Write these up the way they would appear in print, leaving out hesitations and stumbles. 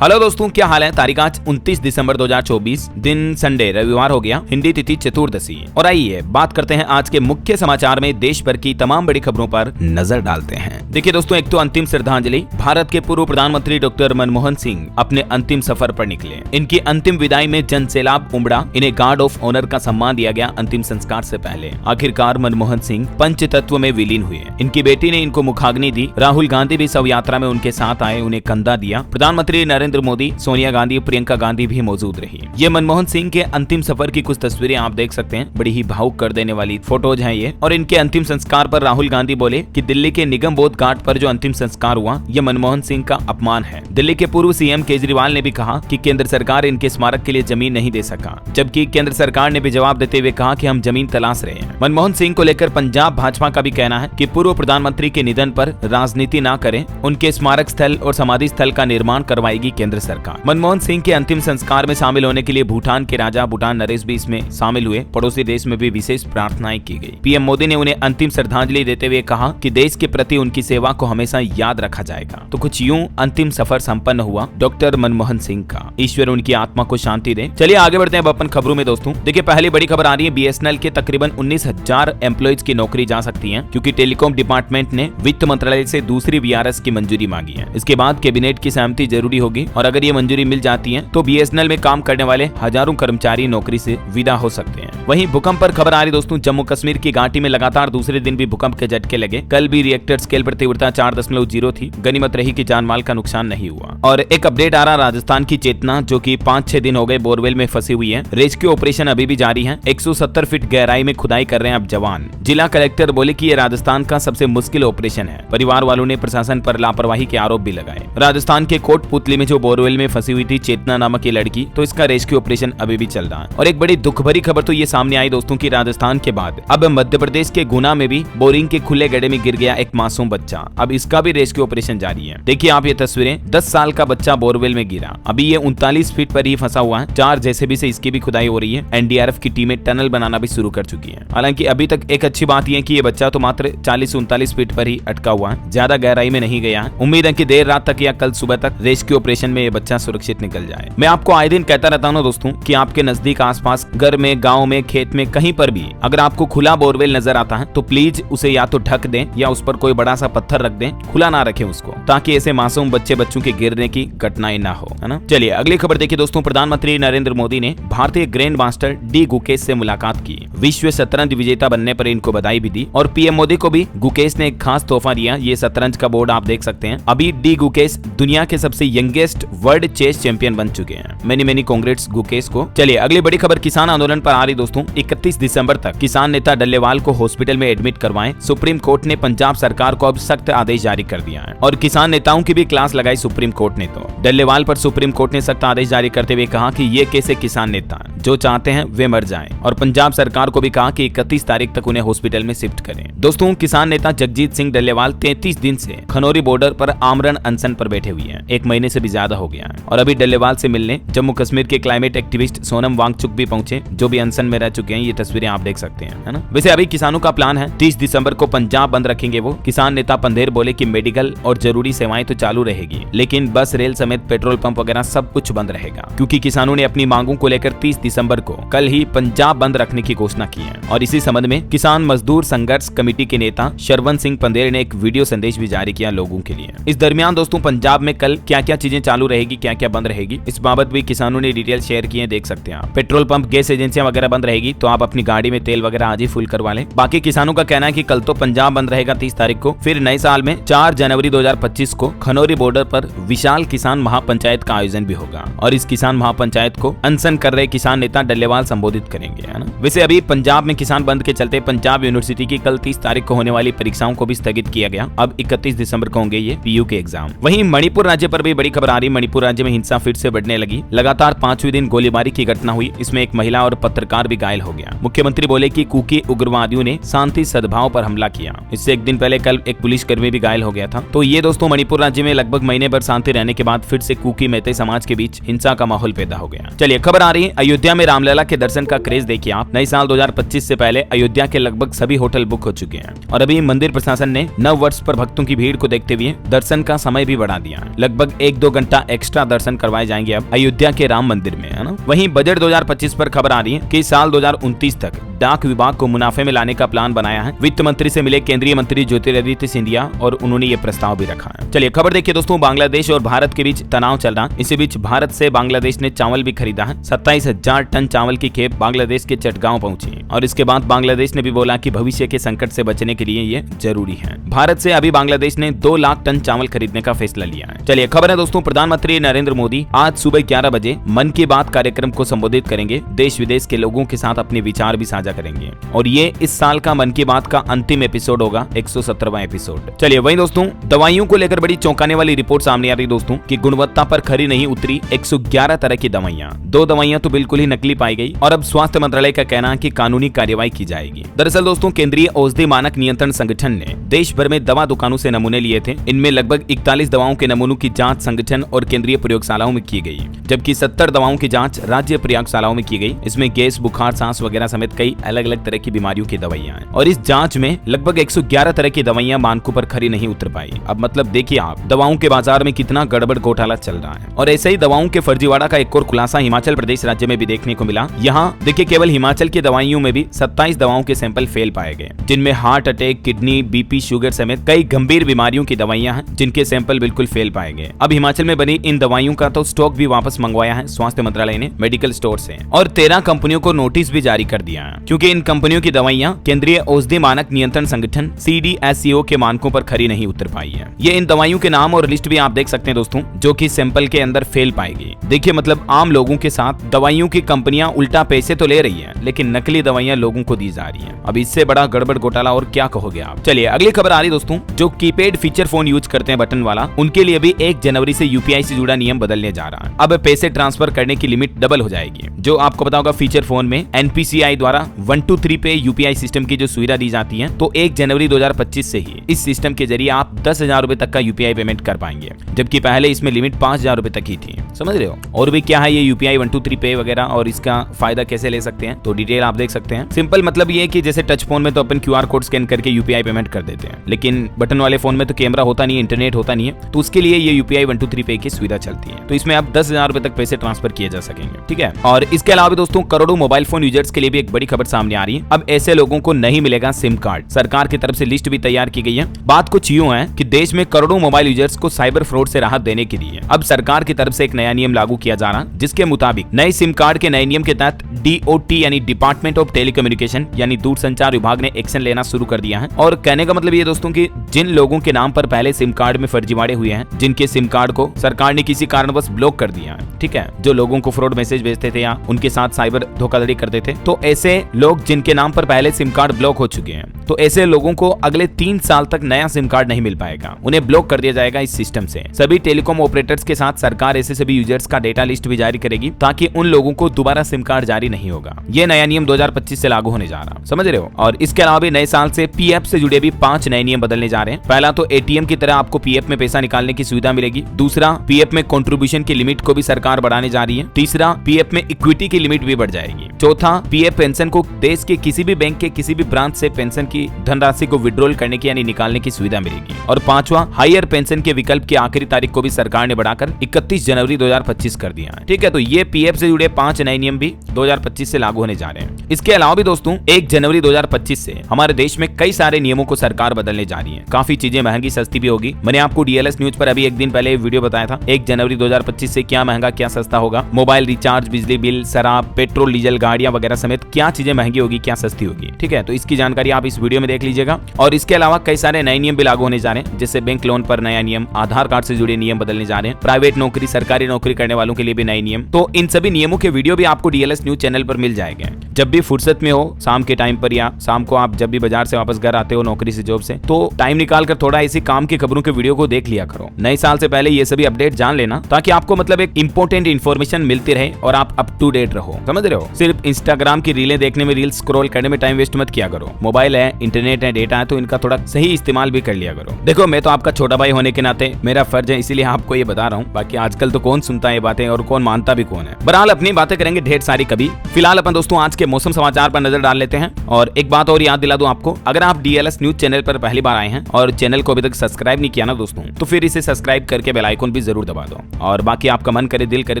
Hello दोस्तों, क्या हाल है। तारीख आज 29 दिसंबर 2024, दिन संडे रविवार हो गया, हिंदी तिथि चतुर्दशी। और आइए बात करते हैं आज के मुख्य समाचार में देश भर की तमाम बड़ी खबरों पर नजर डालते हैं। देखिए दोस्तों, एक तो अंतिम श्रद्धांजलि। भारत के पूर्व प्रधानमंत्री डॉक्टर मनमोहन सिंह अपने अंतिम सफर पर निकले। इनकी अंतिम विदाई में जन सैलाब उमड़ा। इन्हें गार्ड ऑफ ऑनर का सम्मान दिया गया अंतिम संस्कार से पहले। आखिरकार मनमोहन सिंह पंचतत्व में विलीन हुए। इनकी बेटी ने इनको मुखाग्नि दी। राहुल गांधी भी शव यात्रा में उनके साथ आए, उन्हें कंधा दिया। प्रधानमंत्री नरेंद्र मोदी, सोनिया गांधी, प्रियंका गांधी भी मौजूद रही। ये मनमोहन सिंह के अंतिम सफर की कुछ तस्वीरें आप देख सकते हैं। बड़ी ही भावुक कर देने वाली फोटोज हैं ये। और इनके अंतिम संस्कार पर राहुल गांधी बोले कि दिल्ली के निगम बोध घाट पर जो अंतिम संस्कार हुआ, ये मनमोहन सिंह का अपमान है। दिल्ली के पूर्व सीएम केजरीवाल ने भी कहा कि केंद्र सरकार इनके स्मारक के लिए जमीन नहीं दे सका, जबकि केंद्र सरकार ने भी जवाब देते हुए कहा कि हम जमीन तलाश रहे हैं। मनमोहन सिंह को लेकर पंजाब भाजपा का भी कहना है कि पूर्व प्रधानमंत्री के निधन पर राजनीति न करें, उनके स्मारक स्थल और समाधि स्थल का निर्माण करवाएगी केंद्र सरकार। मनमोहन सिंह के अंतिम संस्कार में शामिल होने के लिए भूटान के राजा भूटान नरेश भी इसमें शामिल हुए। पड़ोसी देश में भी विशेष प्रार्थनाएं की गई। पीएम मोदी ने उन्हें अंतिम श्रद्धांजलि देते हुए कहा कि देश के प्रति उनकी सेवा को हमेशा याद रखा जाएगा। तो कुछ यूं अंतिम सफर संपन्न हुआ डॉक्टर मनमोहन सिंह का। ईश्वर उनकी आत्मा को शांति दे। चलिए आगे बढ़ते हैं अब अपन खबरों में दोस्तों। देखिए, पहली बड़ी खबर आ रही है, बीएसएनएल के तकरीबन 19,000 एम्प्लॉइज की नौकरी जा सकती है, क्योंकि टेलीकॉम डिपार्टमेंट ने वित्त मंत्रालय से दूसरी वीआरएस की मंजूरी मांगी है। इसके बाद कैबिनेट की सहमति जरूरी होगी और अगर ये मंजूरी मिल जाती है तो बीएसएनएल में काम करने वाले हजारों कर्मचारी नौकरी से विदा हो सकते हैं। वहीं भूकंप पर खबर आ रही दोस्तों। जम्मू कश्मीर की घाटी में लगातार दूसरे दिन भी भूकंप के झटके लगे। कल भी रिएक्टर स्केल पर तीव्रता 4.0 थी। गनीमत रही कि जान माल का नुकसान नहीं हुआ। और एक अपडेट आ रहा राजस्थान की चेतना, जो कि 5-6 दिन हो गए बोरवेल में फंसी हुई है। रेस्क्यू ऑपरेशन अभी भी जारी है। 170 फीट गहराई में खुदाई कर रहे हैं अब जवान। जिला कलेक्टर बोले कि यह राजस्थान का सबसे मुश्किल ऑपरेशन है। परिवार वालों ने प्रशासन पर लापरवाही के आरोप भी लगाए। राजस्थान के कोटपुतली में जो बोरवेल में फंसी हुई थी चेतना नामक ये लड़की, तो इसका रेस्क्यू ऑपरेशन अभी भी चल रहा है। और एक बड़ी दुख भरी खबर तो ये सामने आई दोस्तों की राजस्थान के बाद अब मध्य प्रदेश के गुना में भी बोरिंग के खुले गड्ढे में गिर गया एक मासूम बच्चा। अब इसका भी रेस्क्यू ऑपरेशन जारी है। देखिए आप ये तस्वीरें, 10 साल का बच्चा बोरवेल में गिरा। अभी ये 39 फीट पर ही फंसा हुआ है। 4 जेसीबी से इसकी भी खुदाई हो रही है। एनडीआरएफ की टीमें टनल बनाना भी शुरू कर चुकी है। हालांकि अभी तक एक अच्छी बात यह है कि ये बच्चा तो मात्र 40-39 फीट पर ही अटका हुआ है, ज्यादा गहराई में नहीं गया है। उम्मीद है कि देर रात तक या कल सुबह तक रेस्क्यू ऑपरेशन में ये बच्चा सुरक्षित निकल जाए। मैं आपको आए दिन कहता रहता हूँ दोस्तों कि आपके नजदीक आसपास घर में, गांव में, खेत में, कहीं पर भी अगर आपको खुला बोरवेल नजर आता है तो प्लीज उसे या तो ढक दें या उस पर कोई बड़ा सा पत्थर रख दें। खुला ना रखें उसको, ताकि ऐसे मासूम बच्चों के गिरने की घटनाएं ना हो, है ना। चलिए अगली खबर देखिए दोस्तों। प्रधानमंत्री नरेंद्र मोदी ने भारतीय ग्रैंड मास्टर डी गुकेश से मुलाकात की। विश्व शतरंज विजेता बनने पर इनको बधाई भी दी और पीएम मोदी को भी गुकेश ने एक खास तोहफा दिया। ये शतरंज का बोर्ड आप देख सकते हैं। अभी डी गुकेश दुनिया के सबसे यंगेस्ट वर्ल्ड चेस चैंपियन बन चुके हैं। मेनी कांग्रेट्स गुकेश को। चलिए अगली बड़ी खबर किसान आंदोलन पर आ रही दोस्तों। 31 दिसंबर तक किसान नेता डल्लेवाल को हॉस्पिटल में एडमिट करवाएं। सुप्रीम कोर्ट ने पंजाब सरकार को अब सख्त आदेश जारी कर दिया है और किसान नेताओं की भी क्लास लगाई सुप्रीम कोर्ट ने। तो डल्लेवाल पर सुप्रीम कोर्ट ने सख्त आदेश जारी करते हुए कहा कि ये कैसे किसान नेता जो चाहते हैं वे मर जाएं, और पंजाब सरकार को भी कहा कि 31 तारीख तक उन्हें हॉस्पिटल में शिफ्ट करें। दोस्तों, किसान नेता जगजीत सिंह डल्लेवाल 33 दिन से खनौरी बॉर्डर पर आमरण अनशन पर बैठे हुए हैं। 1 महीने से भी ज्यादा हो गया है। और अभी डल्लेवाल से मिलने जम्मू कश्मीर के क्लाइमेट एक्टिविस्ट सोनम वांगचुक भी पहुंचे, जो भी अनशन में रह चुके हैं। ये तस्वीरें आप देख सकते हैं, है ना। वैसे अभी किसानों का प्लान है 30 दिसंबर को पंजाब बंद रखेंगे वो। किसान नेता पंधेर बोले कि मेडिकल और जरूरी सेवाएं तो चालू रहेगी, लेकिन बस, रेल समेत पेट्रोल पंप वगैरह सब कुछ बंद रहेगा, क्योंकि किसानों ने अपनी मांगों को लेकर 30 दिसंबर को कल ही पंजाब बंद रखने की घोषणा की है। और इसी संबंध में किसान मजदूर संघर्ष कमेटी के नेता शरवण सिंह पंधेर ने एक वीडियो संदेश भी जारी किया लोगों के लिए। इस दरमियान दोस्तों पंजाब में कल क्या क्या चीजें चालू रहेगी, क्या क्या बंद रहेगी, इस बाबत भी किसानों ने डिटेल शेयर किए, देख सकते हैं आप। पेट्रोल पंप, गैस एजेंसियां वगैरह बंद रहेगी, तो आप अपनी गाड़ी में तेल वगैरह आज ही फुल करवा लें। बाकी किसानों का कहना है कि कल तो पंजाब बंद रहेगा 30 तारीख को। फिर नए साल में 4 जनवरी 2025 को खनौरी बॉर्डर पर विशाल किसान महापंचायत का आयोजन भी होगा और इस किसान महापंचायत को अनशन कर रहे किसान नेता डल्लेवाल संबोधित करेंगे, है ना। वैसे अभी पंजाब में किसान बंद के चलते पंजाब यूनिवर्सिटी की कल 30 तारीख को होने वाली परीक्षाओं को भी स्थगित किया गया। अब 31 दिसंबर को होंगे ये पीयू के एग्जाम। वहीं मणिपुर राज्य पर भी बड़ी खबर आ रही। मणिपुर राज्य में हिंसा फिर से बढ़ने लगी। लगातार 5वें दिन गोलीबारी की घटना हुई। इसमें एक महिला और पत्रकार भी घायल हो गया। मुख्यमंत्री बोले कि कुकी उग्रवादियों ने शांति सद्भाव पर हमला किया। इससे एक दिन पहले कल एक पुलिसकर्मी भी घायल हो गया था। तो ये दोस्तों मणिपुर राज्य में लगभग महीने भर शांति रहने के बाद फिर से कुकी मैते समाज के बीच हिंसा का माहौल पैदा हो गया। चलिए खबर आ रही है अयोध्या में रामलला के दर्शन का क्रेज देखिए आप। नए साल 2025 से पहले अयोध्या के लगभग सभी होटल बुक हो चुके हैं और अभी मंदिर प्रशासन ने नव वर्ष पर भक्तों की भीड़ को देखते हुए दर्शन का समय भी बढ़ा दिया। लगभग 1-2 घंटे घंटा एक्स्ट्रा दर्शन करवाए जाएंगे अब अयोध्या के राम मंदिर में, है ना। वहीं बजट 2025 पर खबर आ रही है कि साल 2029 तक डाक विभाग को मुनाफे में लाने का प्लान बनाया है। वित्त मंत्री से मिले केंद्रीय मंत्री ज्योतिरादित्य सिंधिया और उन्होंने ये प्रस्ताव भी रखा है। चलिए खबर देखिए दोस्तों, बांग्लादेश और भारत के बीच तनाव चल रहा है। इसी बीच भारत से बांग्लादेश ने चावल भी खरीदा है। 27,000 टन चावल की खेप बांग्लादेश के चटगांव पहुंची और इसके बाद बांग्लादेश ने भी बोला कि भविष्य के संकट से बचने के लिए ये जरूरी है। भारत से अभी बांग्लादेश ने 2 लाख टन चावल खरीदने का फैसला लिया है। चलिए खबर है दोस्तों, प्रधानमंत्री नरेंद्र मोदी आज सुबह 11 बजे मन की बात कार्यक्रम को संबोधित करेंगे। देश विदेश के लोगों के साथ अपने विचार भी साझा करेंगे और ये इस साल का मन की बात का अंतिम एपिसोड होगा, 117वां एपिसोड। चलिए वहीं दोस्तों, दवाइयों को लेकर बड़ी चौंकाने वाली रिपोर्ट सामने आ रही दोस्तों कि गुणवत्ता पर खरी नहीं उतरी 111 तरह की दवाइयां। 2 दवाइयां तो बिल्कुल ही नकली पाई गई और अब स्वास्थ्य मंत्रालय का कहना है कि कानूनी कार्यवाही की जाएगी। दरअसल दोस्तों, केंद्रीय औषधि मानक नियंत्रण संगठन ने देश भर में दवा दुकानों से नमूने लिए थे। इनमें लगभग 41 दवाओं के नमूनों की जांच संगठन और केंद्रीय प्रयोगशालाओं में की गई, जबकि 70 दवाओं की जांच राज्य प्रयोगशालाओं में की गई। इसमें गैस, बुखार, सांस वगैरह समेत कई अलग अलग तरह की बीमारियों की दवाइयां हैं और इस जांच में लगभग 111 तरह की दवाइयां मानकों पर खरी नहीं उतर पाई। अब मतलब देखिए आप, दवाओं के बाजार में कितना गड़बड़ घोटाला चल रहा है। और ऐसे ही दवाओं के फर्जीवाड़ा का एक और खुलासा हिमाचल प्रदेश राज्य में भी देखने को मिला। यहाँ देखिए, केवल हिमाचल की दवाइयों में भी 27 दवाओं के सैंपल फेल पाए गए, जिनमें heart attack, kidney, BP, sugar समेत कई गंभीर बीमारियों की दवाइयां हैं जिनके सैंपल बिल्कुल फेल पाए गए। अब हिमाचल में बनी इन दवाइयों का तो स्टॉक भी वापस मंगवाया है स्वास्थ्य मंत्रालय ने मेडिकल स्टोर से और 13 कंपनियों को नोटिस भी जारी कर दिया है, क्योंकि इन कंपनियों की दवाइयां केंद्रीय औषधि मानक नियंत्रण संगठन CDSCO के मानकों पर खरी नहीं उतर पाई है। ये इन दवाइयों के नाम और लिस्ट भी आप देख सकते हैं दोस्तों, जो कि सैंपल के अंदर फेल पाएगी। देखिए मतलब आम लोगों के साथ दवाइयों की कंपनियां उल्टा पैसे तो ले रही है, लेकिन नकली दवाइयां लोगों को दी जा रही है। अब इससे बड़ा गड़बड़ घोटाला और क्या कहोगे आप। चलिए अगली खबर आ रही दोस्तों, जो कीपैड फीचर फोन यूज करते हैं बटन वाला, उनके लिए भी 1 जनवरी से UPI से जुड़ा नियम बदलने जा रहा है। अब पैसे ट्रांसफर करने की लिमिट डबल हो जाएगी। जो आपको पता होगा, फीचर फोन में NPCI द्वारा 123 पे UPI सिस्टम की जो सुविधा दी जाती है, तो 1 जनवरी 2025 से ही इस सिस्टम के जरिए आप 10,000 रुपए तक का UPI पेमेंट कर पाएंगे, जबकि पहले इसमें लिमिट 5,000 रुपए तक ही थी। समझ रहे हो। और भी क्या है ये UPI 123 पे वगैरह और इसका फायदा कैसे ले सकते हैं, तो डिटेल आप देख सकते हैं। सिंपल मतलब ये कि जैसे टच फोन में तो अपन QR कोड स्कैन करके UPI पेमेंट कर देते हैं, लेकिन बटन वाले फोन में तो कैमरा होता नहीं है, इंटरनेट होता नहीं है, तो उसके लिए ये UPI 123 पे की सुविधा चलती है। तो इसमें आप 10,000 रुपए तक पैसे ट्रांसफर किए जा सकेंगे, ठीक है। और इसके अलावा दोस्तों, करोड़ों मोबाइल फोन यूजर्स के लिए भी एक बड़ी खबर सामने आ रही है। अब ऐसे लोगों को नहीं मिलेगा सिम कार्ड। सरकार की तरफ से लिस्ट भी तैयार की गई है। बात कुछ यूं है कि देश में करोड़ों मोबाइल यूजर्स को साइबर फ्रॉड से राहत देने के लिए अब सरकार की तरफ से एक नया नियम लागू किया जा रहा है, जिसके मुताबिक नए सिम कार्ड के नए नियम के तहत DOT यानी डिपार्टमेंट ऑफ टेलीकम्युनिकेशन यानी दूरसंचार विभाग ने एक्शन लेना शुरू कर दिया है। और कहने का मतलब ये दोस्तों कि जिन लोगों के नाम पर पहले सिम कार्ड में फर्जीवाड़े हुए हैं, जिनके सिम कार्ड को सरकार ने किसी कारणवश ब्लॉक कर दिया है, ठीक है, जो लोगों को फ्रॉड मैसेज भेजते थे या उनके साथ साइबर धोखाधड़ी करते थे, तो ऐसे लोग जिनके नाम पर पहले सिम कार्ड ब्लॉक हो चुके हैं, तो ऐसे लोगों को अगले 3 साल तक नया सिम कार्ड नहीं मिल पाएगा, उन्हें ब्लॉक कर दिया जाएगा इस सिस्टम से। सभी टेलीकॉम ऑपरेटर्स के साथ सरकार ऐसे सभी यूजर्स का डेटा लिस्ट भी जारी करेगी, ताकि उन लोगों को दोबारा सिम कार्ड जारी नहीं होगा। ये नया नियम 2025 से लागू होने जा रहा है, समझ रहे हो। और इसके अलावा भी नए साल से PF से जुड़े भी 5 नए नियम बदलने जा रहे हैं। पहला तो ATM की तरह आपको PF में पैसा निकालने की सुविधा मिलेगी। दूसरा, PF में कंट्रीब्यूशन की लिमिट को भी सरकार बढ़ाने जा रही है। तीसरा, PF में इक्विटी की लिमिट भी बढ़ जाएगी। चौथा, PF पेंशन को देश के किसी भी बैंक के किसी भी ब्रांच से पेंशन की धनराशि को विड्रॉल करने की यानी निकालने की सुविधा मिलेगी। और पांचवा, हायर पेंशन के विकल्प की आखिरी तारीख को भी सरकार ने बढ़ाकर 31 जनवरी 2025 कर दिया है, ठीक है। तो ये PF से जुड़े 5 नए नियम भी 2025 से लागू होने जा रहे हैं। इसके अलावा भी दोस्तों 1 जनवरी 2025 से हमारे देश में कई सारे नियमों को सरकार बदलने जा रही है। काफी चीजें महंगी सस्ती भी होगी। मैंने आपको DLS न्यूज पर अभी एक दिन पहले वीडियो बताया था, 1 जनवरी 2025 से क्या महंगा क्या सस्ता होगा। मोबाइल रिचार्ज, बिजली बिल, शराब, पेट्रोल, डीजल, गाड़ियां वगैरह समेत क्या चीजें महंगी होगी, क्या सस्ती होगी, ठीक है। तो इसकी जानकारी आप इस वीडियो में देख लीजिएगा। और इसके अलावा कई सारे नए नियम भी लागू होने जा रहे हैं, जैसे बैंक लोन पर नया नियम, आधार कार्ड से जुड़े नियम बदलने जा रहे हैं, प्राइवेट नौकरी, सरकारी नौकरी करने वालों के लिए भी नए नियम। तो इन सभी नियमों के वीडियो भी आपको DLS न्यूज चैनल पर मिल जाएंगे। जब भी फुर्सत में हो, शाम के टाइम पर या शाम को आप जब भी बाजार से वापस घर आते हो नौकरी से, जॉब से, तो टाइम निकाल कर थोड़ा ऐसी काम की खबरों के वीडियो को देख लिया करो। नए साल से पहले ये सभी अपडेट जान लेना, ताकि आपको मतलब एक इंपॉर्टेंट इन्फॉर्मेशन मिलती रहे और आप अप टू डेट रहो, समझ रहे हो। सिर्फ इंस्टाग्राम की रीलें देखने में, रील्स स्क्रॉल करने में टाइम वेस्ट मत किया करो। मोबाइल है, इंटरनेट है, डेटा है, तो इनका थोड़ा सही इस्तेमाल भी कर लिया करो। देखो मैं तो आपका छोटा भाई होने के नाते मेरा फर्ज है, इसीलिए आपको ये बता रहा हूँ। बाकी आजकल तो कौन सुनता है ये बातें और कौन मानता भी कौन है। बहरहाल अपनी बातें करेंगे ढेर सारी कभी। फिलहाल अपन दोस्तों आज के मौसम समाचार पर नजर डाल लेते हैं। और एक बात और याद दिला दूं आपको, अगर आप DLS न्यूज चैनल पर पहली बार आए हैं और चैनल को अभी तक सब्सक्राइब नहीं किया ना दोस्तों, तो फिर इसे सब्सक्राइब करके बेल आइकन भी भी जरूर दबा दो। और बाकी आपका मन करे, दिल करे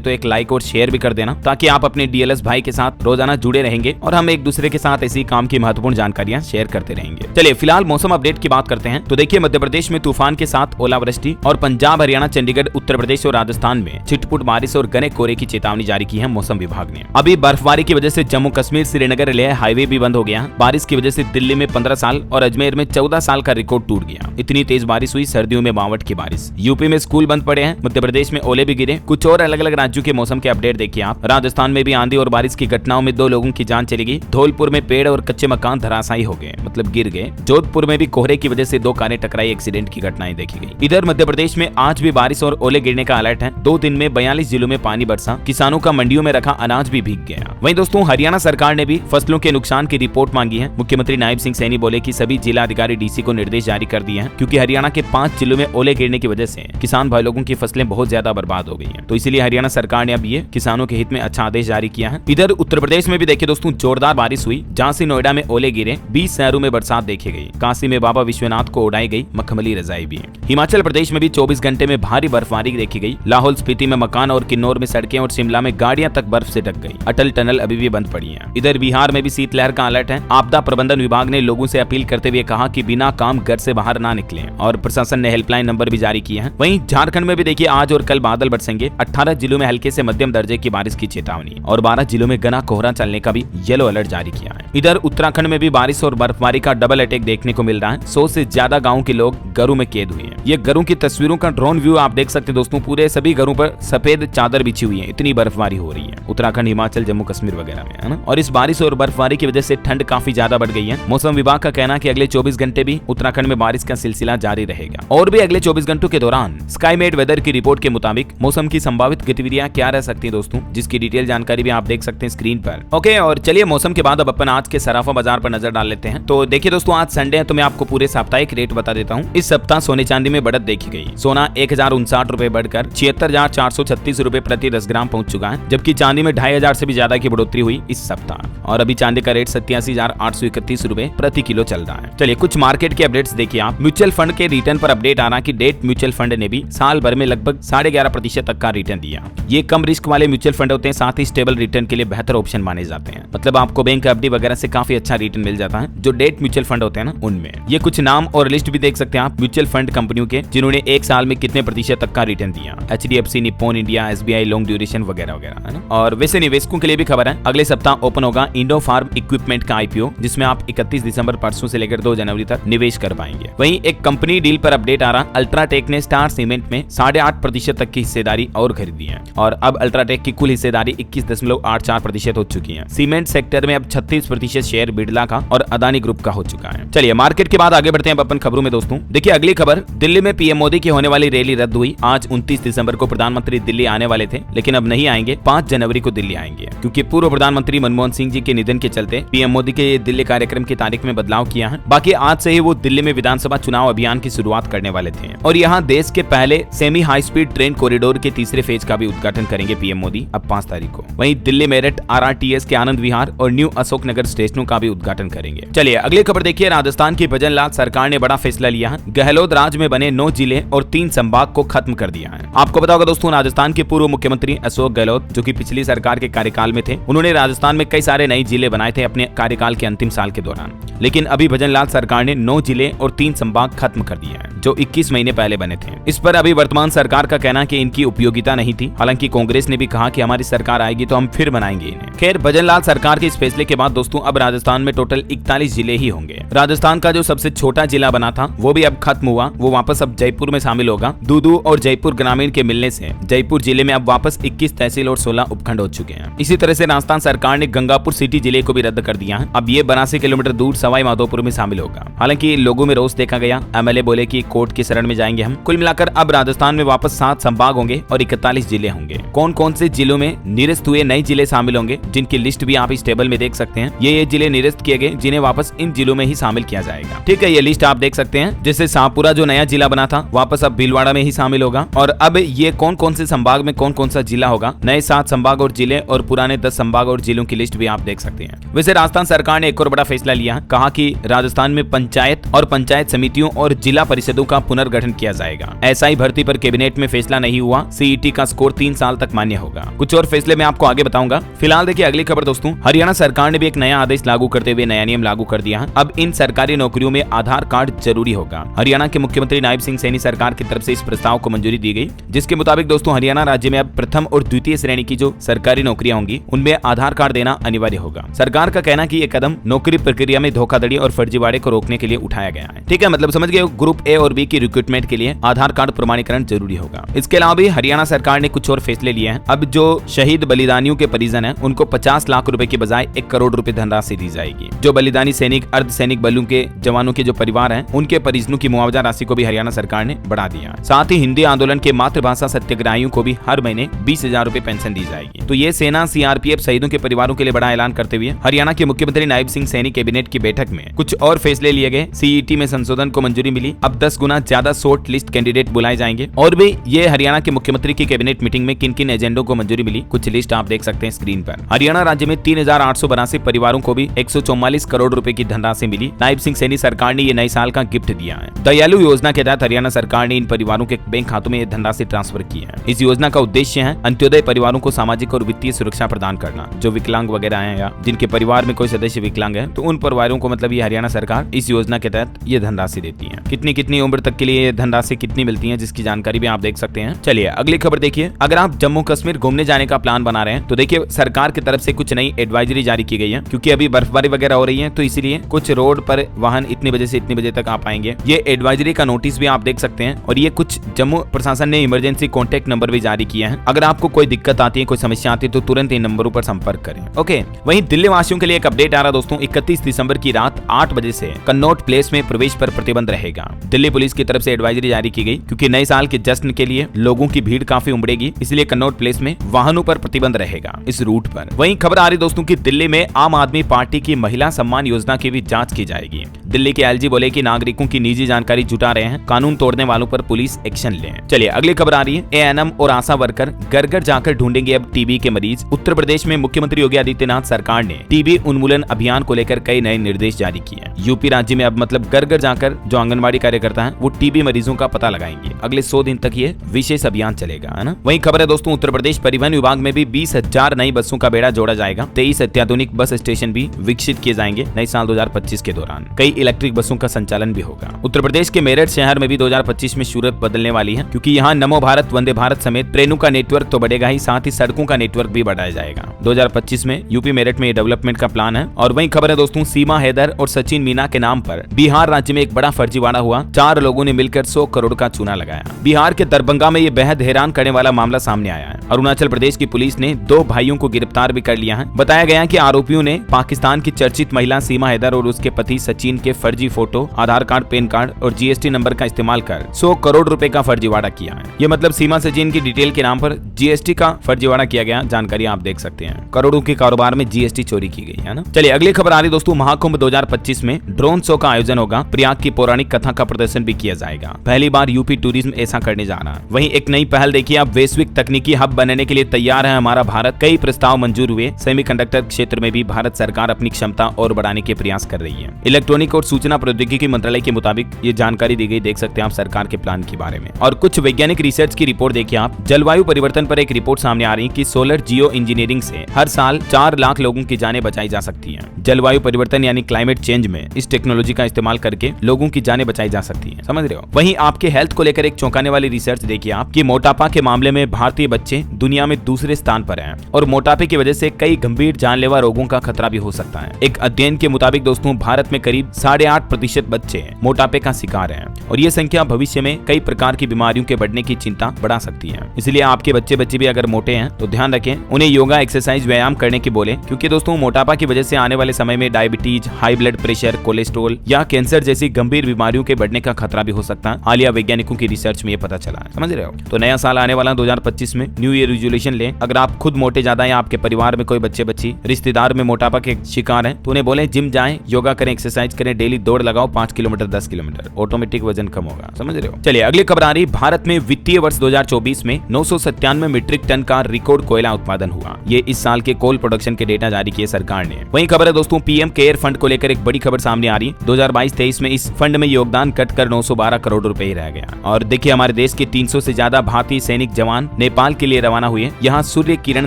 तो एक लाइक और शेयर भी कर देना, ताकि आप अपने डीएलएस भाई के साथ रोजाना जुड़े रहेंगे और हम एक दूसरे के साथ ऐसी काम की महत्वपूर्ण जानकारियां शेयर करते रहेंगे। चलिए फिलहाल मौसम अपडेट की बात करते हैं। तो देखिए, मध्य प्रदेश में तूफान के साथ ओलावृष्टि और पंजाब, हरियाणा, चंडीगढ़, उत्तर प्रदेश और राजस्थान में छिटपुट बारिश और घने कोहरे की चेतावनी जारी की है मौसम विभाग ने। अभी बर्फबारी की वजह से जम्मू कश्मीर श्रीनगर लेह हाईवे भी बंद हो गया। बारिश की वजह से दिल्ली में 15 साल और अजमेर में 14 साल का रिकॉर्ड टूट गया। इतनी तेज बारिश हुई, सर्दियों में बावट की बारिश। यूपी में स्कूल बंद पड़े हैं, मध्य प्रदेश में ओले भी गिरे। कुछ और अलग अलग राज्यों के मौसम के अपडेट देखिए आप। राजस्थान में भी आंधी और बारिश की घटनाओं में 2 लोगों की जान चली गई। धौलपुर में पेड़ और कच्चे मकान धराशायी हो गए, मतलब गिर गए। जोधपुर में भी कोहरे की वजह से 2 कारें टकराई, एक्सीडेंट की घटनाएं देखी गई। इधर मध्य प्रदेश में आज भी बारिश और ओले गिरने का अलर्ट है। 2 दिन में 42 जिलों में पानी बरसा, किसानों का मंडियों में रखा अनाज भी भीग गया। वहीं दोस्तों, हरियाणा सरकार ने भी फसलों के नुकसान की रिपोर्ट मांगी है। मुख्यमंत्री नायब सिंह सैनी बोले कि सभी जिला अधिकारी डीसी को निर्देश जारी कर दिए हैं, क्योंकि हरियाणा के 5 जिलों में ओले गिरने की वजह से किसान भाई लोगों की फसलें बहुत ज्यादा बर्बाद हो गई हैं। तो इसीलिए हरियाणा सरकार ने अब ये किसानों के हित में अच्छा आदेश जारी किया है। इधर उत्तर प्रदेश में भी देखिए दोस्तों, जोरदार बारिश हुई। झांसी, नोएडा में ओले गिरे, 20 शहरों में बरसात देखी गई। काशी में बाबा विश्वनाथ को उड़ाई गई मखमली रजाई भी। हिमाचल प्रदेश में भी 24 घंटे में भारी बर्फबारी देखी गई। लाहौल स्पीति में मकान और किन्नौर में सड़कें और शिमला में गाड़ियां तक बर्फ से ढक गई। अटल टनल अभी भी बंद पड़ी है। इधर बिहार में भी शीतलहर का अलर्ट है। आपदा प्रबंधन विभाग ने लोगों से अपील करते हुए कहा कि बिना काम घर से बाहर ना निकलें, और प्रशासन ने हेल्पलाइन नंबर भी जारी किए हैं। वहीं झारखंड में भी देखिए, आज और कल बादल बरसेंगे। 18 जिलों में हल्के से मध्यम दर्जे की बारिश की चेतावनी और 12 जिलों में घना कोहरा चलने का भी येलो अलर्ट जारी किया है। इधर उत्तराखंड में भी बारिश और बर्फबारी का डबल अटैक देखने को मिल रहा है। 100 से ज्यादा गाँव के लोग घरों में कैद हुए हैं। ये घरों की तस्वीरों का ड्रोन व्यू आप देख सकते हैं दोस्तों। पूरे सभी घरों पर सफेद चादर बिछी हुई है, इतनी बर्फबारी हो रही है उत्तराखंड, हिमाचल, जम्मू कश्मीर वगैरह में, है ना। और इस बारिश और बर्फबारी की वजह से ठंड काफी ज्यादा बढ़ गई है। मौसम विभाग का कहना है कि अगले 24 घंटे भी उत्तराखंड में बारिश का सिलसिला जारी रहेगा। और भी अगले 24 घंटों के दौरान स्काईमेड वेदर की रिपोर्ट के मुताबिक मौसम की संभावित गतिविधियां क्या रह सकती है दोस्तों, जिसकी डिटेल जानकारी भी आप देख सकते हैं स्क्रीन पर। ओके, और चलिए मौसम के बाद अब अपन आज के सराफा बाजार पर नजर डाल लेते हैं। तो देखिए दोस्तों, आज संडे है तो मैं आपको पूरे साप्ताहिक रेट बता देता हूँ। इस सप्ताह सोने चांदी में बढ़त देखी गई। सोना 1059 रुपए बढ़कर 76,436 रुपए प्रति 10 ग्राम पहुंच चुका है, जबकि चांदी में 2,500 से भी ज्यादा की बढ़ोतरी हुई इस सप्ताह। और अभी चांदी का रेट 87,831 रुपए प्रति किलो चल रहा है। चलिए कुछ मार्केट के अपडेट्स देखिए आप। म्यूचुअल फंड के रिटर्न पर अपडेट आ रहा कि डेट म्यूचुअल फंड ने भी साल भर में लगभग 11.5% तक का रिटर्न दिया। ये कम रिस्क वाले म्यूचुअल फंड होते हैं, साथ ही स्टेबल रिटर्न के लिए बेहतर ऑप्शन माने जाते हैं। मतलब आपको बैंक एफडी वगैरह से काफी अच्छा रिटर्न मिल जाता है जो डेट म्यूचुअल फंड होते हैं ना, उनमें। ये कुछ नाम और लिस्ट भी देख सकते हैं आप म्यूचुअल फंड कंपनियों के, जिन्होंने एक साल में कितने प्रतिशत तक का रिटर्न दिया। HDFC, Nippon India, SBI, long duration वगैरह वगैरह, है ना। और वैसे निवेशकों के लिए भी खबर है, अगले सप्ताह ओपन होगा इंडो फार्म इक्विपमेंट का IPO, जिसमें आप 31 दिसंबर परसों से लेकर 2 जनवरी तक निवेश कर पाएंगे। वहीं एक कंपनी डील पर अपडेट आ रहा, अल्ट्राटेक ने स्टार सीमेंट में 8.5% तक की हिस्सेदारी और खरीदी है, और अब अल्ट्राटेक की कुल हिस्सेदारी 21.84% हो चुकी है। सीमेंट सेक्टर में अब 36% शेयर बिरला का और अदानी ग्रुप का हो चुका है। चलिए मार्केट के बाद आगे बढ़ते हैं अपन खबरों में दोस्तों। देखिए अगली खबर, दिल्ली में पीएम मोदी की होने वाली रैली रद्द हुई। आज 29 दिसंबर को प्रधानमंत्री दिल्ली आने वाले थे, लेकिन अब नहीं आएंगे, 5 जनवरी को दिल्ली आएंगे, क्योंकि पूर्व प्रधानमंत्री मनमोहन सिंह जी के निधन के चलते पीएम मोदी के दिल्ली कार्यक्रम की तारीख में बदलाव किया है। बाकी आज से ही वो दिल्ली में विधानसभा चुनाव अभियान की शुरुआत करने वाले थे, और यहाँ देश के पहले semi high speed train corridor के तीसरे फेज का भी उद्घाटन करेंगे पीएम मोदी अब 5 तारीख को। वहीं दिल्ली मेरठ RRTS के आनंद विहार और न्यू अशोक नगर स्टेशनों का भी उद्घाटन करेंगे। चलिए अगली खबर देखिए, राजस्थान की भजन लाल सरकार ने बड़ा फैसला लिया है। गहलोत राज में बने 9 जिले और 3 संभाग को खत्म कर दिया है। आपको पता होगा दोस्तों, राजस्थान के पूर्व मुख्यमंत्री अशोक गहलोत, जो कि पिछली सरकार के कार्यकाल में थे, उन्होंने राजस्थान में कई सारे नए जिले बनाए थे अपने कार्यकाल के अंतिम साल के दौरान। लेकिन अभी भजन लाल सरकार ने 9 जिले और 3 संभाग खत्म कर दिया है, जो 21 महीने पहले बने थे। इस पर अभी वर्तमान सरकार का कहना कि इनकी उपयोगिता नहीं थी। हालांकि कांग्रेस ने भी कहा कि हमारी सरकार आएगी तो हम फिर बनाएंगे इन्हें। खैर, भजन लाल सरकार के इस फैसले के बाद दोस्तों अब राजस्थान में टोटल 41 जिले ही होंगे। राजस्थान का जो सबसे छोटा जिला बना था वो भी अब खत्म हुआ, वो वापस अब जयपुर में शामिल होगा। दूदू और जयपुर ग्रामीण के मिलने से जयपुर जिले में अब वापस 21 तहसील और 16 उपखंड हो चुके हैं। इसी तरह से राजस्थान सरकार ने गंगापुर सिटी जिले को भी रद्द कर दिया है। अब ये 82 किलोमीटर दूर सवाई माधोपुर में शामिल होगा। हालांकि लोगों में रोष देखा गया, MLA बोले कि कोर्ट की शरण में जाएंगे हम। कुल मिलाकर अब राजस्थान में वापस 7 संभाग होंगे और 41 जिले होंगे। कौन कौन से जिलों में निरस्त हुए नए जिले शामिल होंगे, जिनकी लिस्ट भी आप इस टेबल में देख सकते हैं। ये जिले निरस्त किए गए जिन्हें वापस इन जिलों में ही शामिल किया जाएगा। ठीक है, ये लिस्ट आप देख सकते हैं। जैसे शाहपुरा जो नया जिला बना था वापस अब भीलवाड़ा में ही शामिल होगा। और अब ये कौन कौन से संभाग में कौन कौन सा जिला होगा, नए 7 संभाग और जिले और पुराने 10 संभाग और जिलों की लिस्ट भी आप देख सकते हैं। वैसे राजस्थान सरकार ने एक और बड़ा फैसला लिया, कहा कि राजस्थान में पंचायत और पंचायत समितियों और जिला परिषदों का पुनर्गठन किया जाएगा। SI भर्ती पर कैबिनेट में फैसला नहीं हुआ, सीईटी का स्कोर 3 साल तक मान्य होगा। कुछ और फैसले मैं आपको आगे बताऊंगा। फिलहाल देखिए अगली खबर दोस्तों, हरियाणा सरकार ने भी एक नया आदेश लागू करते हुए नया नियम लागू कर दिया है। अब इन सरकारी नौकरियों में आधार कार्ड जरूरी होगा। हरियाणा के मुख्यमंत्री नायब सिंह सैनी सरकार की तरफ से इस प्रस्ताव को मंजूरी दी गई, जिसके मुताबिक दोस्तों हरियाणा राज्य में अब प्रथम और द्वितीय श्रेणी की जो सरकारी नौकरियां होंगी उनमें आधार कार्ड देना अनिवार्य होगा। सरकार का कहना है कि ये कदम नौकरी प्रक्रिया में धोखाधड़ी और फर्जीवाड़े को रोकने के लिए उठाया गया है। ठीक है, मतलब समझ गए, ग्रुप ए और बी की रिक्रूटमेंट के लिए आधार कार्ड प्रमाणीकरण जरूरी होगा। इसके अलावा भी हरियाणा सरकार ने कुछ और फैसले लिए हैं। अब जो शहीद बलिदानियों के परिजन हैं उनको 50 लाख रुपए की बजाय 1 करोड़ रुपए धनराशि दी जाएगी। जो बलिदानी सैनिक, अर्धसैनिक बलों के जवानों के जो परिवार हैं उनके परिजनों की मुआवजा राशि को भी हरियाणा सरकार ने बढ़ा दिया। साथ ही हिंदी आंदोलन के मातृभाषा सत्याग्रहियों को भी हर महीने 20,000 रुपए पेंशन दी जाएगी। तो ये सेना, सीआरपीएफ शहीदों के परिवारों के लिए बड़ा ऐलान करते हुए हरियाणा के मुख्यमंत्री नायब सिंह सैनी कैबिनेट की बैठक में कुछ और फैसले लिए गए। सीईटी में संशोधन को मंजूरी मिली। अब 10 गुना ज्यादा शॉर्ट लिस्ट कैंडिडेट बुलाए जाएंगे। और भी ये हरियाणा के मुख्यमंत्री की कैबिनेट मीटिंग में किन किन एजेंडों को मंजूरी मिली, कुछ लिस्ट आप देख सकते हैं स्क्रीन पर। हरियाणा राज्य में 3,882 परिवारों को भी 144 करोड़ रुपए की धनराशि मिली। नायब सिंह सैनी सरकार ने ये नए साल का गिफ्ट दिया है। दयालु योजना के तहत हरियाणा सरकार ने इन परिवारों के बैंक खातों में ये धनराशि ट्रांसफर की है। इस योजना का उद्देश्य है अंत्योदय परिवारों को सामाजिक और वित्तीय सुरक्षा प्रदान करना। जो विकलांग वगैरह हैं या जिनके परिवार में कोई सदस्य विकलांग है तो उन परिवारों को मतलब ये हरियाणा सरकार इस योजना के तहत ये धनराशि देती है। कितनी उम्र तक के लिए ये धनराशि कितनी मिलती है जिसकी जानकारी भी आप देख सकते हैं। चलिए अगली खबर देखिए। अगर आप जम्मू कश्मीर घूमने जाने का प्लान बना रहे हैं तो देखिए सरकार की तरफ से कुछ नई एडवाइजरी जारी की गई है, क्योंकि अभी बर्फबारी वगैरह हो रही है तो इसीलिए कुछ रोड पर वाहन इतनी बजे से इतनी बजे तक आ पाएंगे। ये एडवाइजरी का नोटिस भी आप देख सकते हैं और ये कुछ जम्मू प्रशासन ने इमरजेंसी कॉन्टैक्ट नंबर भी जारी किया है। अगर आपको कोई दिक्कत आती है, कोई समस्या आती है तो तुरंत इन नंबरों पर संपर्क करें। ओके, वहीं दिल्ली वासियों के लिए एक अपडेट आ रहा दोस्तों। 31 दिसंबर की रात 8 बजे से कन्नॉट प्लेस में प्रवेश पर प्रतिबंध रहेगा। दिल्ली पुलिस की तरफ से एडवाइजरी जारी की गई, क्योंकि नए साल के जश्न के लिए लोगों की भीड़ काफी उमड़ेगी, इसलिए कन्नॉट प्लेस में वाहनों पर प्रतिबंध रहेगा इस रूट पर। वहीं खबर आ रही दोस्तों कि दिल्ली में आम आदमी पार्टी की महिला सम्मान योजना की भी जांच की जाएगी। दिल्ली के एलजी बोले कि नागरिकों की निजी जानकारी जुटा रहे हैं, कानून तोड़ने वालों पर पुलिस एक्शन ले। चलिए अगली खबर आ रही है। एएनएम और आशा वर्कर घर घर जाकर ढूंढेंगे अब टीबी के मरीज। उत्तर प्रदेश में मुख्यमंत्री योगी आदित्यनाथ सरकार ने टीबी उन्मूलन अभियान को लेकर कई नए निर्देश जारी किए हैं। यूपी राज्य में अब मतलब घर घर जाकर जो आंगनबाड़ी कार्यकर्ता है वो टीबी मरीजों का पता लगाएंगे। अगले 100 दिन तक ये विशेष अभियान चलेगा, है ना। वहीं खबर है दोस्तों, उत्तर प्रदेश परिवहन विभाग में भी 20,000 नई बसों का बेड़ा जोड़ा जाएगा। 23 अत्याधुनिक बस स्टेशन भी विकसित किए जाएंगे नए साल 2025 के दौरान। कई इलेक्ट्रिक बसों का संचालन भी होगा। उत्तर प्रदेश के मेरठ शहर में भी 2025 में सूरत बदलने वाली है, क्योंकि यहाँ नमो भारत, वंदे भारत समेत ट्रेनों का नेटवर्क तो बढ़ेगा ही, साथ ही सड़कों का नेटवर्क भी बढ़ाया जाएगा। 2025 में यूपी मेरठ में ये डेवलपमेंट का प्लान है। और वहीं खबर है दोस्तों, सीमा हैदर और सचिन मीना के नाम पर बिहार राज्य में एक बड़ा फर्जीवाड़ा हुआ। 4 लोगों ने मिलकर 100 करोड़ का चूना लगाया। बिहार के दरभंगा में ये बेहद हैरान करने वाला मामला सामने आया है। अरुणाचल प्रदेश की पुलिस ने 2 भाइयों को गिरफ्तार भी कर लिया है। बताया गया कि आरोपियों ने पाकिस्तान की चर्चित महिला सीमा हैदर और उसके पति सचिन के फर्जी फोटो, आधार कार्ड, पैन कार्ड और जीएसटी नंबर का इस्तेमाल कर 100 करोड़ रुपए का फर्जीवाड़ा किया है। ये मतलब सीमा सचिन की डिटेल के नाम पर जीएसटी का फर्जीवाड़ा किया गया। जानकारी आप देख सकते हैं। करोड़ों के कारोबार में जीएसटी चोरी की गई, है ना। चलिए अगली खबर आ रही दोस्तों, महाकुंभ 2025 में ड्रोन शो का आयोजन होगा। प्रयाग की पौराणिक कथा का प्रदर्शन भी किया जाएगा। पहली बार यूपी टूरिज्म ऐसा करने जा रहा है। वहीं एक नई पहल देखिए, अब वैश्विक तकनीकी हब बनने के लिए तैयार है हमारा भारत। कई प्रस्ताव मंजूर हुए। सेमीकंडक्टर क्षेत्र में भी भारत सरकार अपनी क्षमता और बढ़ाने के प्रयास कर रही है। इलेक्ट्रॉनिक और सूचना प्रौद्योगिकी मंत्रालय के मुताबिक ये जानकारी दी गई, देख सकते हैं आप सरकार के प्लान के बारे में। और कुछ वैज्ञानिक रिसर्च की रिपोर्ट देखिए आप। जलवायु परिवर्तन पर एक रिपोर्ट सामने आ रही है कि सोलर जियो इंजीनियरिंग से हर साल 4 लाख लोगों की जानें बचाई जा सकती हैं। जलवायु परिवर्तन यानी क्लाइमेट चेंज में इस टेक्नोलॉजी का इस्तेमाल करके लोगों की जानें बचाई जा सकती हैं, समझ रहे हो। वहीं आपके हेल्थ को लेकर एक चौंकाने वाली रिसर्च देखिए आप कि मोटापा के मामले में भारतीय बच्चे दुनिया में दूसरे स्थान पर हैं और मोटापे की वजह से कई गंभीर जानलेवा रोगों का खतरा भी हो सकता है। एक अध्ययन के मुताबिक दोस्तों, भारत में करीब 8.5% बच्चे मोटापे का शिकार हैं और ये संख्या भविष्य में कई प्रकार की बीमारियों के बढ़ने की चिंता बढ़ा सकती है। इसलिए आपके बच्चे भी अगर मोटे हैं तो ध्यान रखें, उन्हें योगा, एक्सरसाइज, व्यायाम करने की बोले, क्योंकि दोस्तों मोटापा की वजह से आने वाले समय में diabetes, high blood pressure, cholesterol या कैंसर जैसी गंभीर बीमारियों के बढ़ने का खतरा भी हो सकता है। हालिया वैज्ञानिकों की रिसर्च में ये पता चला है, समझ रहे हो। तो नया साल आने वाला 2025 में न्यू ईयर रेजोल्यूशन ले। अगर आप खुद मोटे ज्यादा या आपके परिवार में कोई बच्चे बच्ची रिश्तेदार में मोटापा के शिकार हैं तो उन्हें बोले जिम जाएं, योगा करें, एक्सरसाइज करें, डेली दौड़ लगाओ 5 किलोमीटर 10 किलोमीटर, ऑटोमेटिक वजन कम होगा, समझ रहे हो। चलिए अगली खबर आ रही, भारत में वित्तीय वर्ष 2024 में 997 मीट्रिक टन का रिकॉर्ड कोयला उत्पादन हुआ। ये इस साल के कोल प्रोडक्शन के डेटा जारी किए सरकार ने। वहीं खबर है दोस्तों, पीएम केयर फंड को लेकर एक बड़ी खबर सामने आ रही। 2022-23 में इस फंड में योगदान कटकर 912 करोड़ रुपए ही रह गया। और देखिए हमारे हमारे देश के 300 से ज्यादा भारतीय सैनिक जवान नेपाल के लिए रवाना हुए। यहाँ सूर्य किरण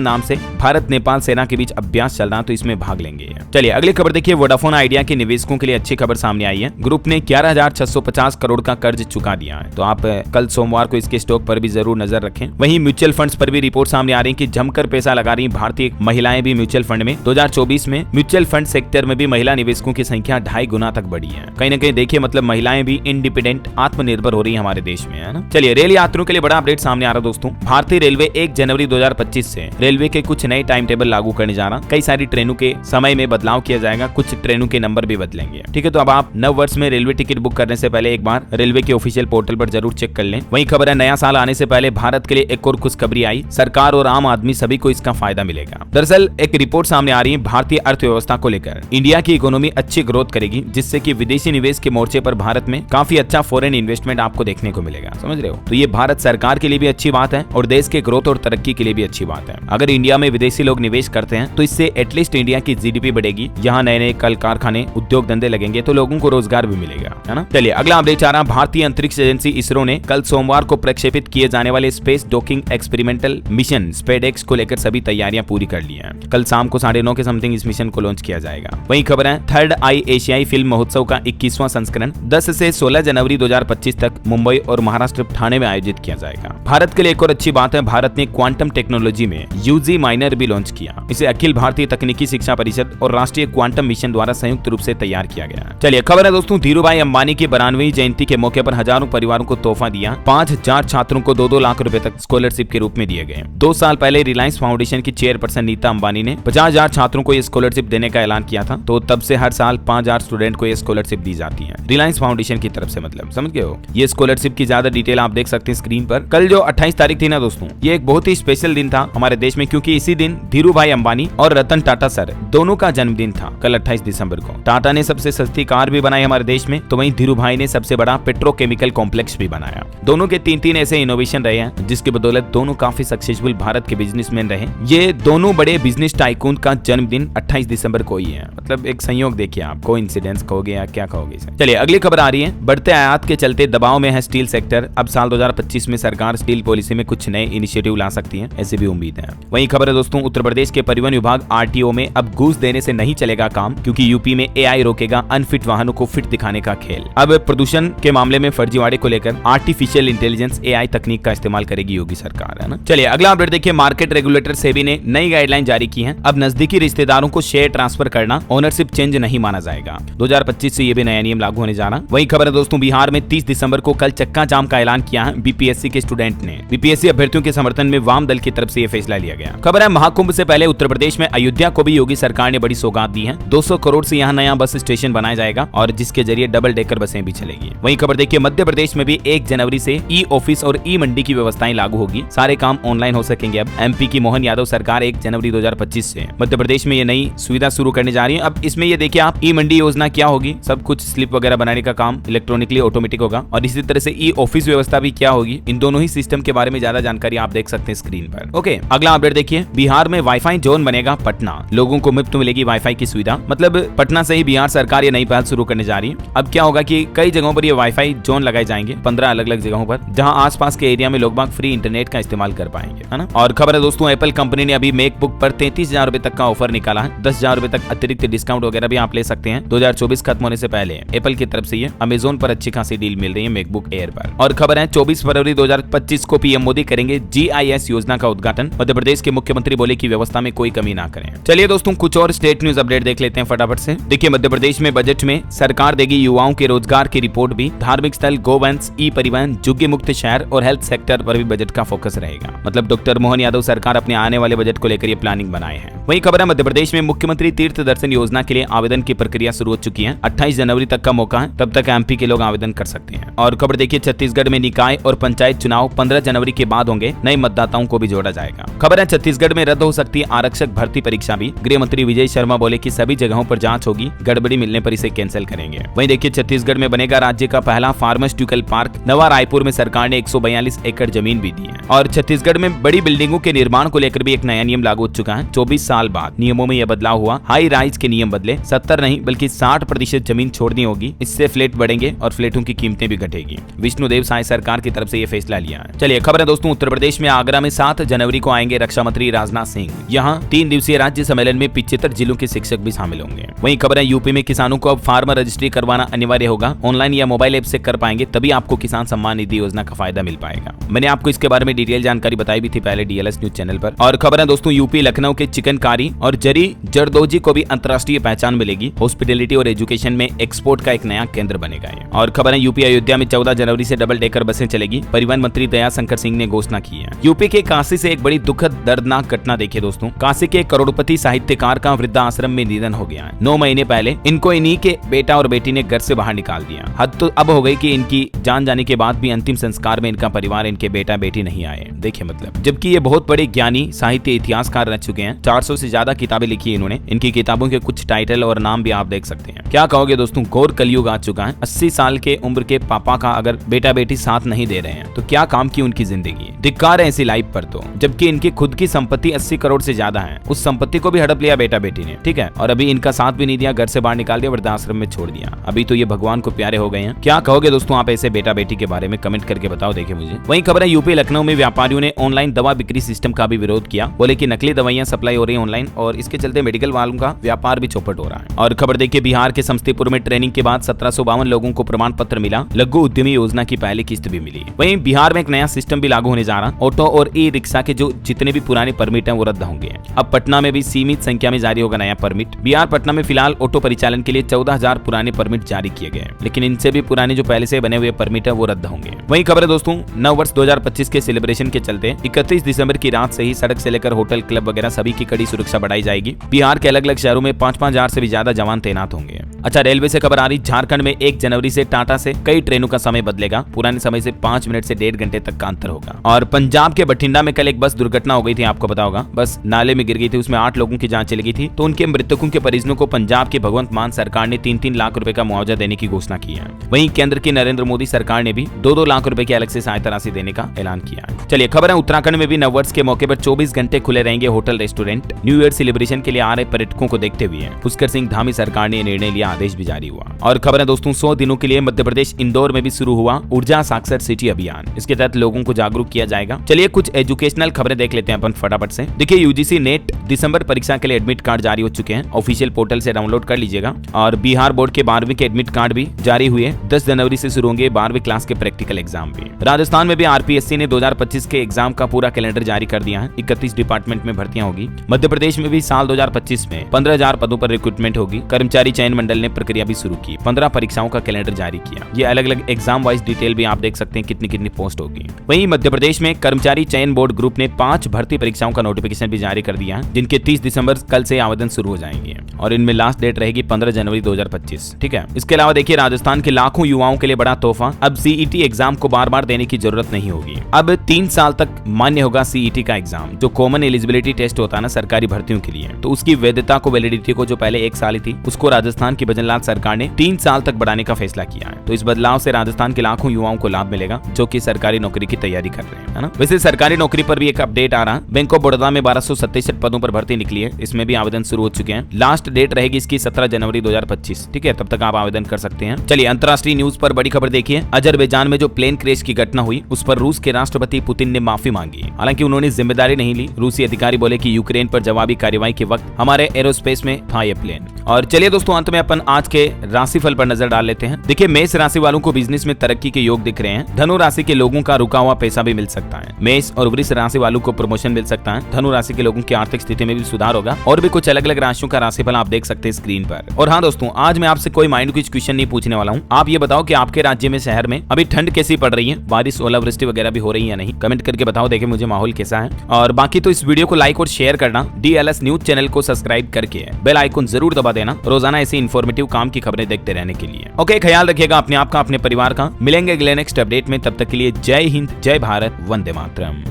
नाम से भारत नेपाल सेना के बीच अभ्यास चल रहा, तो इसमें भाग लेंगे। चलिए अगली खबर देखिए। वोडाफोन आइडिया के निवेशकों के लिए अच्छी खबर सामने आई है। ग्रुप ने 11,650 करोड़ का कर्ज चुका दिया है। तो आप कल सोमवार को इसके स्टॉक पर भी जरूर नजर रखें। वहीं म्यूचुअल फंड्स पर भी रिपोर्ट सामने आ रही है कि जमकर पैसा लगा रही भारतीय महिलाएं भी म्यूचुअल फंड में। 2024 में म्यूचुअल फंड सेक्टर में भी महिला निवेशकों की संख्या 2.5 गुना तक बढ़ी है। कहीं ना कहीं देखिए मतलब महिलाएं भी इंडिपेंडेंट आत्मनिर्भर हो रही है हमारे देश में, है ना। चलिए रेल यात्रियों के लिए बड़ा अपडेट सामने आ रहा है दोस्तों। भारतीय रेलवे 1 जनवरी 2025 से रेलवे के कुछ नए टाइम टेबल लागू करने जा रहा। कई सारी ट्रेनों के समय में बदलाव किया जाएगा, कुछ ट्रेनों के नंबर भी बदलेंगे। ठीक है, तो अब आप नव वर्ष में रेलवे टिकट बुक करने से पहले एक बार रेलवे के ऑफिशियल पोर्टल पर जरूर चेक कर लें। वहीं खबर है नया साल आने से पहले भारत के लिए एक और खुशखबरी आई। सरकार और आम आदमी सभी को इसका फायदा मिलेगा। दरअसल एक रिपोर्ट सामने आ रही है भारतीय अर्थव्यवस्था को लेकर। इंडिया की इकोनॉमी अच्छी ग्रोथ करेगी, जिससे कि विदेशी निवेश के मोर्चे पर भारत में काफी अच्छा फॉरेन इन्वेस्टमेंट आपको देखने को मिलेगा। समझ रहे हो? तो ये भारत सरकार के लिए भी अच्छी बात है और देश के ग्रोथ और तरक्की के लिए भी अच्छी बात है। अगर इंडिया में विदेशी लोग निवेश करते हैं तो इससे एटलीस्ट इंडिया की जीडीपी बढ़ेगी। यहाँ नए नए कल कारखाने उद्योग धंधे लगेंगे तो लोगों को रोजगार भी मिलेगा, है ना। चलिए अगला अपडेट आ रहा। भारतीय अंतरिक्ष एजेंसी इसरो ने कल सोमवार को प्रक्षेपित किए जाने वाले space docking experimental mission SpaDeX को लेकर सभी तैयारियां पूरी कर ली हैं। कल शाम को 9:30 के समथिंग इस मिशन को लॉन्च किया जाएगा। वहीं खबर है थर्ड आई एशियाई फिल्म महोत्सव का 21वां संस्करण 10 से 16 जनवरी 2025 तक मुंबई और महाराष्ट्र ठाणे में आयोजित किया जाएगा। भारत के लिए एक और अच्छी बात है, भारत ने क्वांटम टेक्नोलॉजी में यूजी माइनर भी लॉन्च किया। इसे अखिल भारतीय तकनीकी शिक्षा परिषद और राष्ट्रीय क्वांटम मिशन द्वारा संयुक्त रूप से तैयार किया गया। चलिए खबर है दोस्तों, धीरूभाई अंबानी की 92वीं जयंती के मौके पर हजारों परिवारों को तोहफा दिया। 5000 छात्रों को 2-2 लाख रुपए तक स्कॉलरशिप के रूप में दिए गए। 2 साल पहले रिलायंस फाउंडेशन की चेयरपर्सन नीता अंबानी ने 50,000 छात्रों को ये स्कॉलरशिप देने का ऐलान किया था। तो तब से हर साल 5,000 स्टूडेंट को ये स्कॉलरशिप दी जाती है रिलायंस फाउंडेशन की तरफ से। मतलब समझ गए हो? ये स्कॉलरशिप की ज्यादा डिटेल आप देख सकते हैं स्क्रीन पर। कल जो 28 तारीख थी ना दोस्तों, ये एक बहुत ही स्पेशल दिन था हमारे देश में, क्योंकि इसी दिन धीरूभाई अंबानी और रतन टाटा सर दोनों का जन्मदिन था। कल 28 दिसंबर को टाटा ने सबसे सस्ती कार भी बनाई हमारे देश में, तो वहीं धीरूभाई ने सबसे बड़ा पेट्रोकेमिकल कॉम्प्लेक्स भी बनाया। दोनों के 3-3 ऐसे इनोवेशन रहे हैं जिसकी बदौलत दोनों काफी सक्सेसफुल भारत के बिजनेसमैन रहे। ये दोनों बड़े बिजनेस टाइकून का जन्मदिन 28 दिसंबर को ही है। मतलब एक संयोग देखिए आप, कोइंसिडेंस कहोगे या क्या कहोगे इसे। चलिए अगली खबर आ रही है। बढ़ते आयात के चलते दबाव में है स्टील सेक्टर। अब साल 2025 में सरकार स्टील पॉलिसी में कुछ नए इनिशिएटिव ला सकती है, ऐसी भी उम्मीद है। वहीं खबर है दोस्तों, उत्तर प्रदेश के परिवहन विभाग आरटीओ में अब घूस देने से नहीं चलेगा काम, क्योंकि यूपी में एआई रोकेगा अनफिट वाहनों को फिट दिखाने का खेल। अब प्रदूषण के मामले में फर्जीवाड़े को लेकर आर्टिफिशियल इंटेलिजेंस एआई तकनीक का इस्तेमाल करेगी योगी सरकार, है ना। चलिए अगला अपडेट देखिए। मार्केट रेगुलेटर सेबी ने नई गाइडलाइन जारी की है। अब नजदीकी रिश्तेदारों को शेयर ट्रांसफर करना ओनरशिप चेंज नहीं माना जाएगा। 2025 से ये भी नया नियम लागू होने जा रहा। वहीं खबर है दोस्तों, बिहार में 30 दिसंबर को कल चक्का जाम का ऐलान किया है बीपीएससी के स्टूडेंट ने। बीपीएससी अभ्यर्थियों के समर्थन में वाम दल की तरफ से यह फैसला लिया गया। खबर है महाकुंभ से पहले उत्तर प्रदेश में अयोध्या को भी योगी सरकार ने बड़ी सौगात दी है। 200 करोड़ से यहाँ नया बस स्टेशन बनाया जाएगा और जिसके जरिए डबल डेकर बसें भी चलेगी। वहीं खबर देखिए, मध्य प्रदेश में भी 1 जनवरी से ई ऑफिस और ई मंडी की व्यवस्थाएं लागू होगी। सारे काम ऑनलाइन हो सकेंगे। अब एमपी की मोहन यादव सरकार 1 जनवरी 2025 से मध्य प्रदेश में ये नई सुविधा शुरू करने जा रही है। अब इसमें ये देखिए आप, ई मंडी योजना क्या होगी, सब कुछ स्लिप वगैरह बनाने का काम इलेक्ट्रॉनिकली ऑटोमेटिक होगा और इसी तरह से ई ऑफिस व्यवस्था भी क्या होगी। इन दोनों ही सिस्टम के बारे में ज्यादा जानकारी आप देख सकते हैं स्क्रीन पर। ओके अगला अपडेट देखिए। बिहार में वाईफाई जोन बनेगा पटना, लोगों को मुफ्त मिलेगी वाईफाई की सुविधा। मतलब पटना से ही बिहार सरकार ये नई पहल शुरू करने जा रही है। अब क्या होगा कि कई जगहों पर ये वाईफाई जोन लगाए जाएंगे, 15 अलग अलग जगहों पर, जहां आसपास के एरिया में लोग बाग फ्री इंटरनेट का इस्तेमाल कर पाएंगे, है ना। और खबर है दोस्तों, एप्पल कंपनी ने अभी मैकबुक पर 33,000 रुपए तक का ऑफर निकाला है। 10,000 रुपए तक अतिरिक्त डिस्काउंट वगैरह भी आप ले सकते हैं 2024 खत्म होने से पहले। एप्पल की तरफ से ये अमेजोन पर अच्छी खासी डील मिल रही है मैकबुक एयर पर। और खबर है 24 फरवरी 2025 को पीएम मोदी करेंगे जीआईएस योजना का उद्घाटन। मध्य प्रदेश के मुख्यमंत्री बोले कि व्यवस्था में कोई कमी ना करें। चलिए दोस्तों कुछ और स्टेट न्यूज अपडेट देख लेते हैं फटाफट से। देखिए मध्य प्रदेश में बजट में सरकार देगी युवाओं के रोजगार की रिपोर्ट भी। धार्मिक स्थल, गोवंश, ई परिवहन, झुग्गी मुक्त शहर और हेल्थ सेक्टर पर भी बजट का फोकस रहेगा। मतलब डॉक्टर मोहन यादव सरकार अपने आने वाले बजट को लेकर ये प्लानिंग बनाए हैं। वहीं खबर है मध्य प्रदेश में मुख्यमंत्री तीर्थ दर्शन योजना के लिए आवेदन की प्रक्रिया शुरू हो चुकी है। 28 जनवरी तक का मौका है, तब तक एमपी के लोग आवेदन कर सकते हैं। और खबर देखिए छत्तीसगढ़ में निकाय और पंचायत चुनाव 15 जनवरी के बाद होंगे, नए मतदाताओं को भी जोड़ा जाएगा। खबर है छत्तीसगढ़ में रद्द हो सकती है आरक्षक भर्ती परीक्षा भी। गृह मंत्री विजय शर्मा बोले कि सभी जगहों पर जांच होगी, गड़बड़ी मिलने पर इसे कैंसिल करेंगे। वहीं देखिए छत्तीसगढ़ में बनेगा राज्य का पहला फार्मास्यूटिकल पार्क। नवा रायपुर में सरकार ने 142 एकड़ जमीन भी दी है। और छत्तीसगढ़ में बड़ी बिल्डिंगों के निर्माण को लेकर भी एक नया नियम लागू हो चुका है। 24 साल बाद नियमों में यह बदलाव हुआ। हाई राइज के नियम बदले, 70 नहीं बल्कि 60% जमीन छोड़नी होगी। इससे फ्लैट बढ़ेंगे और फ्लैटों की कीमतें भी घटेगी। विष्णुदेव साय सरकार की तरफ से ये फैसला लिया है। चलिए खबर है दोस्तों, उत्तर प्रदेश में आगरा में 7 जनवरी को आएंगे रक्षा मंत्री राजनाथ सिंह। यहाँ 3 दिवसीय राज्य सम्मेलन में 75 जिलों के शिक्षक भी शामिल होंगे। वहीं खबर है, यूपी में किसानों को अब फार्मर रजिस्ट्री करवाना अनिवार्य होगा। ऑनलाइन या मोबाइल ऐप से कर पाएंगे, तभी आपको किसान सम्मान निधि योजना का फायदा मिल पाएगा। मैंने आपको इसके बारे में डिटेल जानकारी बताई भी थी पहले DLS न्यूज चैनल पर। और खबर है दोस्तों, यूपी लखनऊ के चिकनकारी और जरी जरदोजी को भी अंतर्राष्ट्रीय पहचान मिलेगी। हॉस्पिटैलिटी और एजुकेशन में एक्सपोर्ट का एक नया केंद्र बनेगा। और खबर है, यूपी अयोध्या में 14 जनवरी से डबल डेकर बसें चलेगी। परिवहन मंत्री दया शंकर सिंह ने घोषणा की है। यूपी के काशी से एक बड़ी दुखद दर्दनाक घटना देखिए दोस्तों। काशी के करोड़पति साहित्यकार का वृद्धाश्रम में निधन हो गया है। 9 महीने पहले इनको इन्हीं के बेटा और बेटी ने घर से बाहर निकाल दिया। हद तो अब हो गई कि इनकी जान जाने के बाद भी अंतिम संस्कार में इनका परिवार, इनके बेटा बेटी नहीं आए। देखिए मतलब, जबकि ये बहुत बड़े ज्ञानी साहित्य इतिहासकार रह चुके हैं। 400 से ज्यादा किताबें लिखी है इन्होंने। इनकी किताबों के कुछ टाइटल और नाम भी आप देख सकते हैं। क्या कहोगे दोस्तों, घोर कलयुग आ चुका है। 80 साल के उम्र के पापा का अगर बेटा बेटी साथ नहीं दे रहे हैं तो क्या काम की उनकी जिंदगी। धिक्कार है ऐसी लाइफ पर तो, जबकि इनकी खुद की संपत्ति 80 करोड़ से ज्यादा है। उस संपत्ति को भी हड़प लिया बेटा बेटी ने, ठीक है, और अभी इनका साथ भी नहीं दिया, घर से बाहर निकाल दिया, वृद्धाश्रम में छोड़ दिया। अभी तो ये भगवान को प्यारे हो गए हैं। क्या कहोगे दोस्तों आप ऐसे बेटा बेटी के बारे में, कमेंट करके बताओ देखिए मुझे। वहीं खबर है, यूपी लखनऊ में व्यापारियों ने ऑनलाइन दवा बिक्री सिस्टम का भी विरोध किया। बोले कि नकली दवाइयां सप्लाई हो रही है ऑनलाइन और इसके चलते मेडिकल वालों का व्यापार भी चौपट हो रहा है। और खबर देखिए, बिहार के समस्तीपुर में ट्रेनिंग के बाद 1752 लोगों को प्रमाण पत्र मिला। लघु उद्यमी योजना की पहली किस्त भी मिली। वहीं बिहार में एक नया सिस्टम भी लागू होने जा रहा। ऑटो और ई रिक्शा के जो जितने भी पुराने परमिट हैं वो रद्द होंगे। अब पटना में भी सीमित संख्या में जारी होगा नया परमिट। बिहार पटना में फिलहाल ऑटो परिचालन के लिए 14,000 पुराने परमिट जारी किए गए, लेकिन इनसे भी पुराने जो पहले से बने हुए परमिट है वो रद्द होंगे। वहीं खबर है दोस्तों, नव वर्ष 2025 के सेलिब्रेशन के चलते 31 दिसंबर की रात से ही सड़क से लेकर होटल, क्लब वगैरह सभी की कड़ी सुरक्षा बढ़ाई जाएगी। बिहार के अलग अलग शहरों में 5-5 हजार से भी ज्यादा जवान तैनात होंगे। अच्छा, रेलवे से खबर आ रही, झारखंड में 1 जनवरी से टाटा से कई ट्रेनों का समय बदलेगा। पुराने समय से 5 मिनट से 1.5 घंटे तक का अंतर होगा। और पंजाब के बठिंडा में कल एक बस दुर्घटना हो गई थी, आपको पता होगा। बस नाले में गिर गई थी, उसमें 8 लोगों की जान चली गई थी। तो उनके मृतकों के परिजनों को पंजाब की भगवंत मान सरकार ने 3-3 लाख रुपए का मुआवजा देने की घोषणा की है। वहीं केंद्र की नरेंद्र मोदी सरकार ने भी 2-2 लाख रुपए की अलग से सहायता राशि देने का ऐलान किया है। चलिए खबर है, उत्तराखंड में भी नववर्ष के मौके पर 24 घंटे खुले रहेंगे hotel, restaurant. New year celebration के लिए आ रहे पर्यटकों को देखते हुए पुष्कर सिंह धामी सरकार ने निर्णय लिया, आदेश भी जारी हुआ। और खबर है दोस्तों, 100 दिनों के लिए मध्य प्रदेश इंदौर में भी शुरू हुआ ऊर्जा साक्षर सिटी अभियान। इसके तहत लोगों को जागरूक किया जाएगा। चलिए कुछ एजुकेशनल खबरें देख लेते हैं अपन फटाफट से। देखिए, यूजीसी नेट दिसंबर परीक्षा के लिए एडमिट कार्ड जारी हो चुके हैं। ऑफिशियल पोर्टल से डाउनलोड कर लीजिएगा। और बिहार बोर्ड के 12वीं के एडमिट कार्ड भी जारी हुए। 10 जनवरी से शुरू होंगे 12वीं क्लास के प्रैक्टिकल एग्जाम भी। राजस्थान में भी आरपीएससी ने 2025 के एग्जाम का पूरा कैलेंडर जारी कर दिया है। 31 डिपार्टमेंट में भर्तियां होगी। मध्य प्रदेश में भी साल 2025 में 15,000 पदों पर रिक्रूटमेंट होगी। कर्मचारी चयन मंडल ने प्रक्रिया भी शुरू की। 15 परीक्षाओं का कैलेंडर जारी किया। ये अलग अलग एग्जाम वाइज डिटेल भी आप देख सकते हैं, कितनी कितनी पोस्ट होगी। वहीं मध्य प्रदेश में कर्मचारी चयन बोर्ड ग्रुप ने 5 भर्ती परीक्षाओं का नोटिफिकेशन भी जारी कर दिया है, जिनके 30 दिसंबर कल से आवेदन शुरू हो जाएंगे और इनमें लास्ट डेट रहेगी 15 जनवरी 2025। ठीक है। इसके अलावा देखिए, राजस्थान के लाखों युवाओं के लिए बड़ा तोहफा। अब सीईटी एग्जाम को बार बार देने की जरूरत नहीं होगी। अब 3 साल तक मान्य होगा सीईटी का एग्जाम, जो कॉमन एलिजिबिलिटी टेस्ट होता है ना सरकारी भर्तियों के लिए। तो उसकी वैधता को, वैलिडिटी को, जो पहले 1 साल थी, उसको राजस्थान की भजनलाल सरकार ने 3 साल तक बढ़ाने का फैसला किया है। तो इस बदलाव से राजस्थान के लाखों युवाओं को लाभ मिलेगा, जो कि सरकारी नौकरी की तैयारी कर रहे हैं, है ना। वैसे सरकारी नौकरी पर भी एक अपडेट आ रहा है। बैंक ऑफ बड़ौदा में 1267 पदों पर भर्ती निकली है। इसमें भी आवेदन शुरू हो चुके हैं। लास्ट डेट रहेगी इसकी 17 जनवरी 2025। ठीक है, तब तक आप आवेदन कर सकते हैं। चलिए अंतर्राष्ट्रीय न्यूज पर बड़ी खबर देखिए। अजरबैजान में जो प्लेन क्रैश की घटना हुई, उस पर रूस के राष्ट्रपति पुतिन ने माफी मांगी। हालांकि उन्होंने जिम्मेदारी नहीं ली। रूसी अधिकारी बोले कि यूक्रेन पर जवाबी कार्रवाई के वक्त हमारे एरोस्पेस में था ये प्लेन। और चलिए दोस्तों, अंत में अपन आज के राशिफल पर नजर डाल लेते हैं। देखिए, मेष राशि वालों को बिजनेस में तरक्की के योग दिख रहे हैं। धनु राशि के लोगों का रुका हुआ पैसा भी मिल सकता है। मेष और वृष राशि वालों को प्रमोशन मिल सकता है। धनु राशि के लोगों की आर्थिक स्थिति में भी सुधार होगा। और भी कुछ अलग अलग राशियों का राशिफल आप देख सकते हैं स्क्रीन पर। और हाँ दोस्तों, आज मैं आपसे कोई माइंड क्विज क्वेश्चन नहीं पूछने वाला हूँ। आप ये बताओ कि आपके राज्य में, शहर में अभी ठंड कैसी पड़ रही है, बारिश, ओलावृष्टि वगैरह भी हो रही है या नहीं, कमेंट करके बताओ, देखे मुझे माहौल कैसा है। और बाकी तो इस वीडियो को लाइक और शेयर करना, DLS न्यूज चैनल को सब्सक्राइब करके बेल आइकन जरूर दबा देना, रोजाना ऐसी इन्फॉर्मेटिव काम की खबरें देखते रहने के लिए। ओके, ख्याल रखिएगा अपने आप का, अपने परिवार का। मिलेंगे अगले नेक्स्ट अपडेट में, तब तक के लिए जय हिंद, जय भारत, वंदे मातरम।